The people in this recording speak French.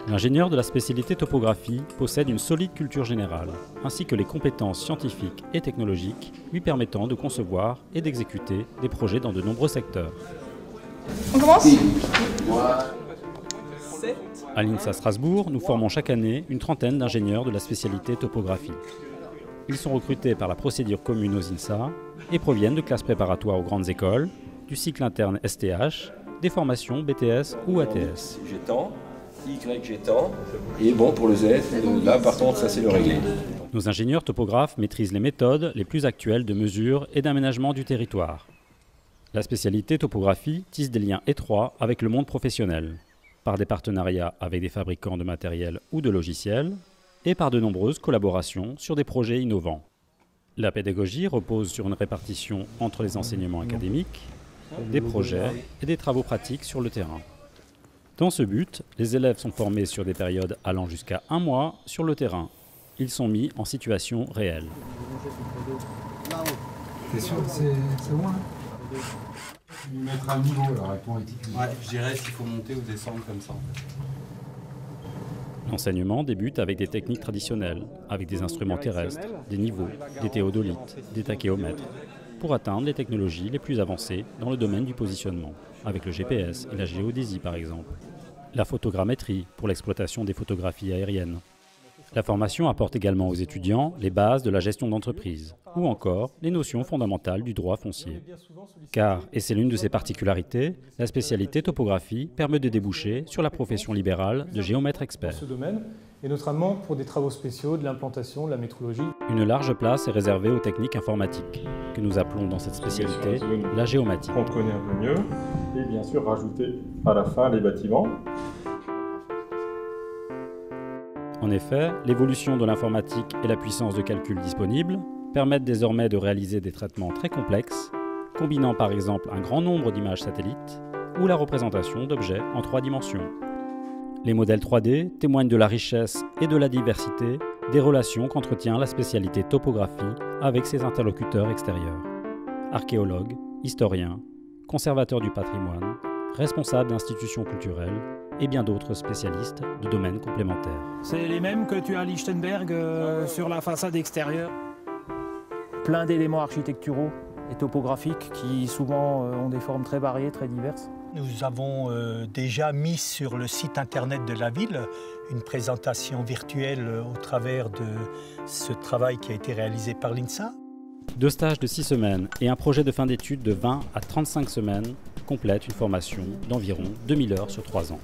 L'ingénieur de la spécialité topographie possède une solide culture générale, ainsi que les compétences scientifiques et technologiques lui permettant de concevoir et d'exécuter des projets dans de nombreux secteurs. On commence ? À l'INSA Strasbourg, nous formons chaque année une trentaine d'ingénieurs de la spécialité topographie. Ils sont recrutés par la procédure commune aux INSA et proviennent de classes préparatoires aux grandes écoles, du cycle interne STH, des formations BTS ou ATS. J'ai tant, Y j'ai tant, et bon pour le Z, là par contre ça c'est le réglé. Nos ingénieurs topographes maîtrisent les méthodes les plus actuelles de mesure et d'aménagement du territoire. La spécialité topographie tisse des liens étroits avec le monde professionnel, par des partenariats avec des fabricants de matériel ou de logiciels, et par de nombreuses collaborations sur des projets innovants. La pédagogie repose sur une répartition entre les enseignements académiques, des projets et des travaux pratiques sur le terrain. Dans ce but, les élèves sont formés sur des périodes allant jusqu'à 1 mois sur le terrain. Ils sont mis en situation réelle. T'es sûr que c'est loin? Lui mettre un niveau alors avec ton réticule. Ouais, je dirais s'il faut monter ou descendre comme ça. L'enseignement débute avec des techniques traditionnelles, avec des instruments terrestres, des niveaux, des théodolites, des tachéomètres, pour atteindre les technologies les plus avancées dans le domaine du positionnement, avec le GPS et la géodésie par exemple. La photogrammétrie pour l'exploitation des photographies aériennes. La formation apporte également aux étudiants les bases de la gestion d'entreprise, ou encore les notions fondamentales du droit foncier. Car, et c'est l'une de ses particularités, la spécialité topographie permet de déboucher sur la profession libérale de géomètre expert. Ce domaine, et notamment pour des travaux spéciaux, de l'implantation, de la métrologie. Une large place est réservée aux techniques informatiques, que nous appelons dans cette spécialité la géomatique. On connaît un peu mieux, et bien sûr rajouter à la fin les bâtiments. En effet, l'évolution de l'informatique et la puissance de calcul disponible permettent désormais de réaliser des traitements très complexes, combinant par exemple un grand nombre d'images satellites ou la représentation d'objets en 3 dimensions. Les modèles 3D témoignent de la richesse et de la diversité des relations qu'entretient la spécialité topographie avec ses interlocuteurs extérieurs. Archéologues, historiens, conservateurs du patrimoine, responsables d'institutions culturelles et bien d'autres spécialistes de domaines complémentaires. C'est les mêmes que tu as à Lichtenberg sur la façade extérieure. Plein d'éléments architecturaux et topographiques qui souvent ont des formes très variées, très diverses. Nous avons déjà mis sur le site internet de la ville une présentation virtuelle au travers de ce travail qui a été réalisé par l'INSA. 2 stages de 6 semaines et un projet de fin d'études de 20 à 35 semaines complètent une formation d'environ 2000 heures sur 3 ans.